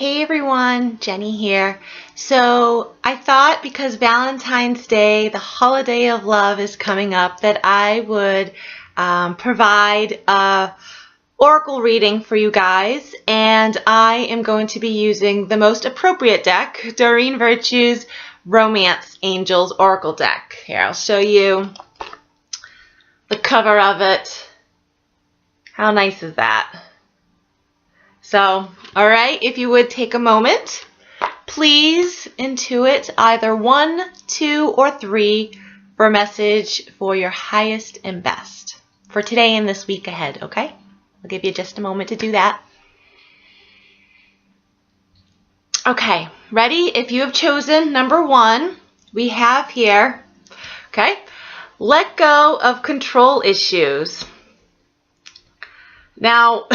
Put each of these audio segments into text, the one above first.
Hey everyone, Jenny here. So I thought because Valentine's Day, the holiday of love, is coming up, that I would provide a oracle reading for you guys, and I am going to be using the most appropriate deck, Doreen Virtue's Romance Angels Oracle deck. Here, I'll show you the cover of it. How nice is that? So, all right, if you would take a moment, please intuit either 1, 2, or 3 for a message for your highest and best for today and this week ahead, okay? I'll give you just a moment to do that. Okay, ready? If you have chosen number 1, we have here, okay, let go of control issues. Now,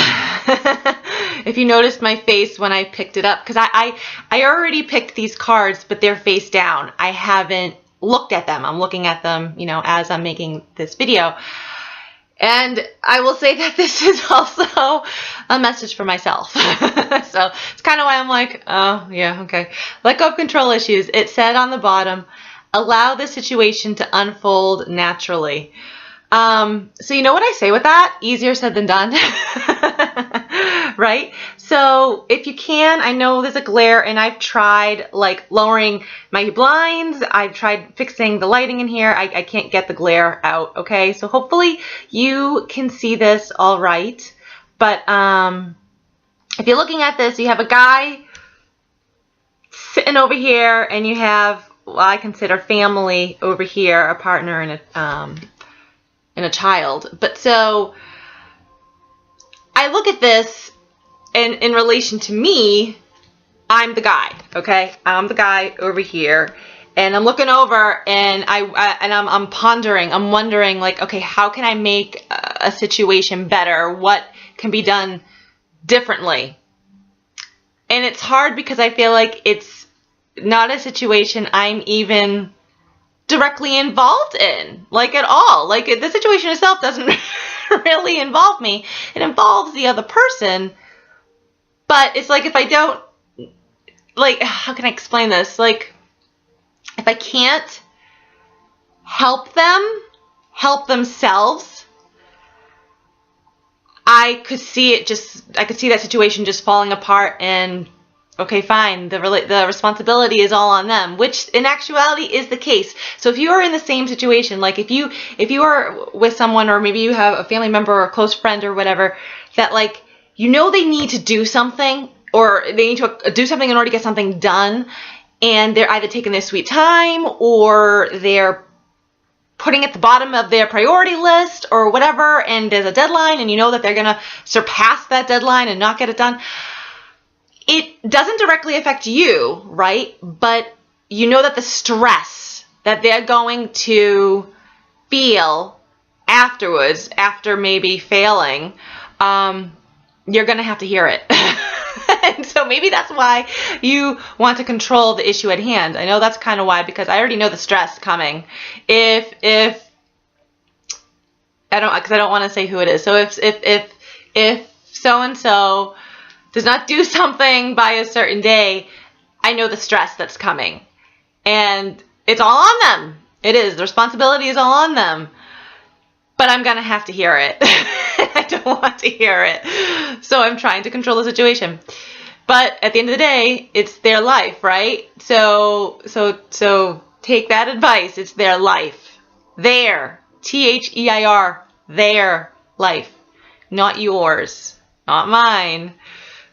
if you noticed my face when I picked it up, because I already picked these cards, but they're face down. I haven't looked at them. I'm looking at them, as I'm making this video. And I will say that this is also a message for myself. So it's kind of why I'm like, oh, yeah, okay. Let go of control issues. It said on the bottom, allow the situation to unfold naturally. So you know what I say with that? Easier said than done, right? So if you can, I know there's a glare, and I've tried like lowering my blinds. I've tried fixing the lighting in here. I can't get the glare out. Okay. So hopefully you can see this all right. But, if you're looking at this, you have a guy sitting over here, and you have, well, I consider family over here, a partner and a child. But so I look at this, and in relation to me, I'm the guy, okay? I'm the guy over here, and I'm looking over, and I'm pondering, I'm wondering, like, okay, how can I make a situation better? What can be done differently? And it's hard because I feel like it's not a situation I'm even directly involved in, like at all. Like the situation itself doesn't really involve me. It involves the other person. But it's like if I don't, like, how can I explain this? Like, if I can't help them help themselves, I could see that situation just falling apart, and okay, fine, the responsibility is all on them, which in actuality is the case. So if you are in the same situation, like if you are with someone, or maybe you have a family member or a close friend or whatever, that like, they need to do something, or they need to do something in order to get something done, and they're either taking their sweet time, or they're putting at the bottom of their priority list or whatever, and there's a deadline, and you know that they're going to surpass that deadline and not get it done. It doesn't directly affect you, right? But you know that the stress that they're going to feel afterwards, after maybe failing, you're going to have to hear it. And so maybe that's why you want to control the issue at hand. I know that's kind of why, because I already know the stress coming. Because I don't want to say who it is. So if so-and-so does not do something by a certain day, I know the stress that's coming. And it's all on them. It is. The responsibility is all on them. But I'm going to have to hear it. I don't want to hear it. So I'm trying to control the situation. But at the end of the day, it's their life, right? So take that advice. It's their life. Their, Their, their life. Not yours. Not mine.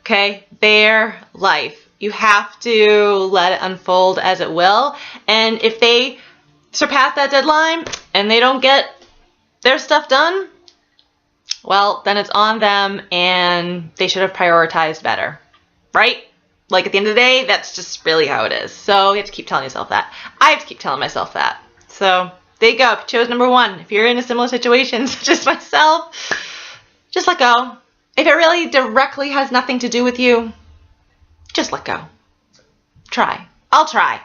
Okay? Their life. You have to let it unfold as it will. And if they surpass that deadline and they don't get their stuff done, well, then it's on them, and they should have prioritized better. Right? Like at the end of the day, that's just really how it is. So you have to keep telling yourself that. I have to keep telling myself that. So there you go. If you chose number 1, if you're in a similar situation such as myself, just let go. If it really directly has nothing to do with you, just let go. Try. I'll try.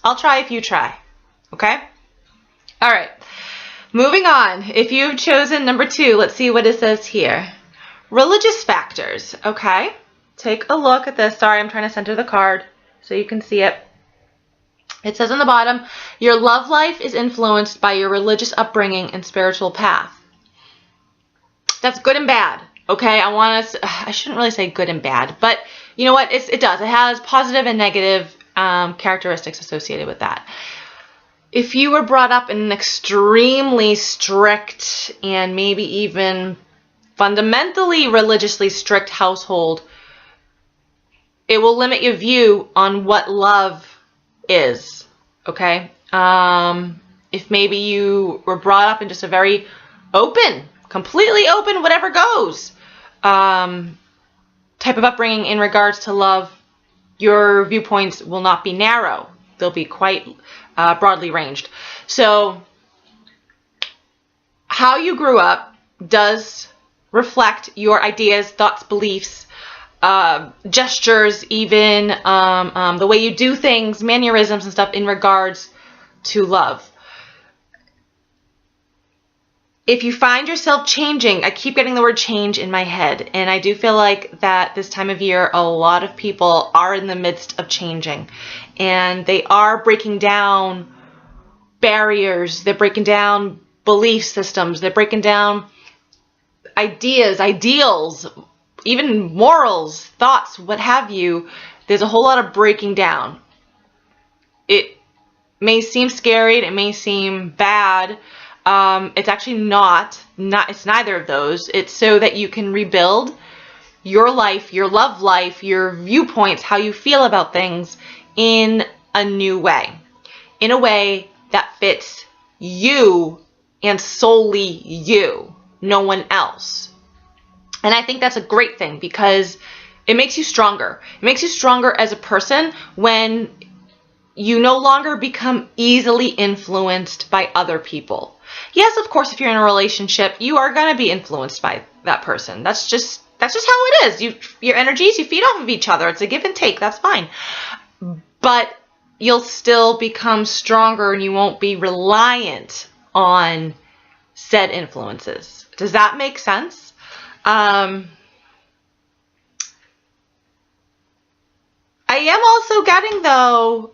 I'll try if you try. Okay? All right. Moving on. If you've chosen number 2, let's see what it says here. Religious factors. Okay? take a look at this. Sorry, I'm trying to center the card so you can see it. It says on the bottom, your love life is influenced by your religious upbringing and spiritual path. That's good and bad, okay? I shouldn't really say good and bad, but you know what? It does. It has positive and negative characteristics associated with that. If you were brought up in an extremely strict and maybe even fundamentally religiously strict household, it will limit your view on what love is, okay? If maybe you were brought up in just a very open, completely open, whatever goes type of upbringing in regards to love, your viewpoints will not be narrow. They'll be quite broadly ranged. So how you grew up does reflect your ideas, thoughts, beliefs, gestures, even the way you do things, mannerisms and stuff in regards to love. If you find yourself changing, I keep getting the word change in my head, and I do feel like that this time of year, a lot of people are in the midst of changing, and they are breaking down barriers, they're breaking down belief systems, they're breaking down ideas, ideals, even morals, thoughts, what have you. There's a whole lot of breaking down. It may seem scary, it may seem bad. It's actually not, it's neither of those. It's so that you can rebuild your life, your love life, your viewpoints, how you feel about things in a new way. In a way that fits you and solely you, no one else. And I think that's a great thing because it makes you stronger. It makes you stronger as a person when you no longer become easily influenced by other people. Yes, of course, if you're in a relationship, you are going to be influenced by that person. That's just how it is. Your energies, you feed off of each other. It's a give and take. That's fine. But you'll still become stronger and you won't be reliant on said influences. Does that make sense? I am also getting, though,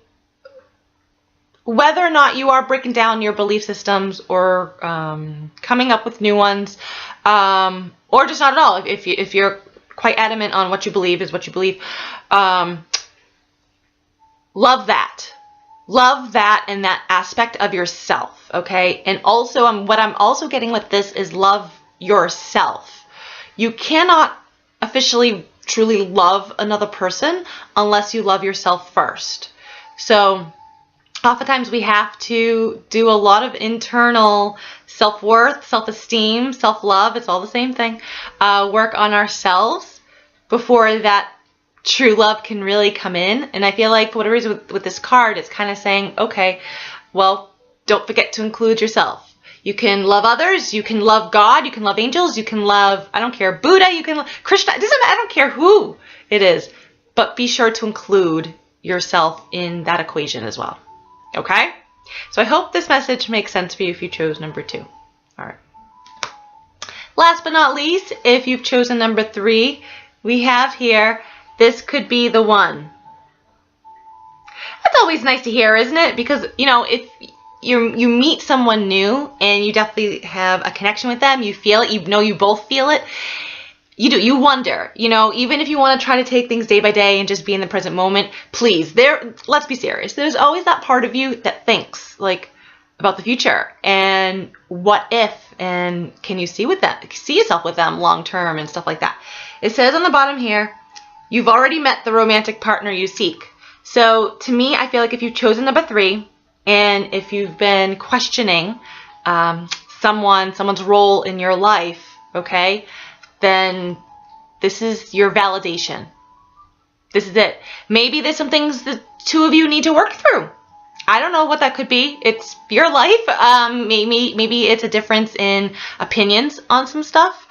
whether or not you are breaking down your belief systems or coming up with new ones, or just not at all. If you're quite adamant on what you believe is what you believe, love that. Love that and that aspect of yourself, okay? And also, what I'm also getting with this is love yourself. You cannot officially truly love another person unless you love yourself first. So oftentimes we have to do a lot of internal self-worth, self-esteem, self-love, it's all the same thing, work on ourselves before that true love can really come in. And I feel like for whatever reason with this card, it's kind of saying, okay, well, don't forget to include yourself. You can love others, you can love God, you can love angels, you can love, I don't care, Buddha, you can love Krishna, it doesn't matter, I don't care who it is, but be sure to include yourself in that equation as well. Okay? So I hope this message makes sense for you if you chose number 2. All right. Last but not least, if you've chosen number 3, we have here, this could be the one. That's always nice to hear, isn't it? Because, you know, if you meet someone new and you definitely have a connection with them, you feel it, you know you both feel it, you wonder, you know, even if you want to try to take things day by day and just be in the present moment, please, let's be serious. There's always that part of you that thinks, like, about the future and what if, and can you see yourself with them long term and stuff like that. It says on the bottom here, you've already met the romantic partner you seek. So to me, I feel like if you've chosen number 3, and if you've been questioning someone's role in your life, okay, then this is your validation. This is it. Maybe there's some things the two of you need to work through. I don't know what that could be. It's your life. Maybe it's a difference in opinions on some stuff.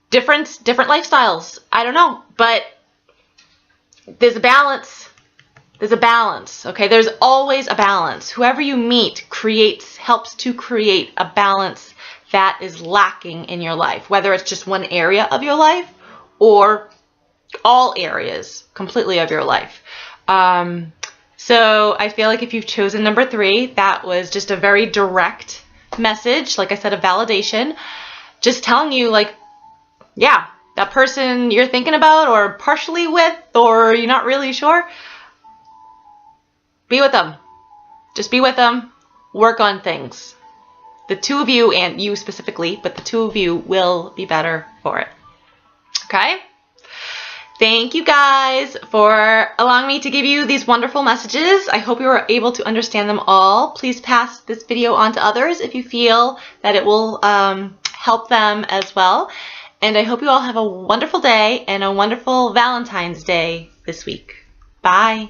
Different lifestyles. I don't know. But there's a balance. There's a balance, okay? There's always a balance. Whoever you meet helps to create a balance that is lacking in your life, whether it's just one area of your life or all areas completely of your life. So I feel like if you've chosen number 3, that was just a very direct message, like I said, a validation, just telling you, like, yeah, that person you're thinking about or partially with, or you're not really sure, be with them. Just be with them. Work on things. The two of you, and you specifically, but the two of you will be better for it. Okay? Thank you guys for allowing me to give you these wonderful messages. I hope you were able to understand them all. Please pass this video on to others if you feel that it will help them as well. And I hope you all have a wonderful day and a wonderful Valentine's Day this week. Bye.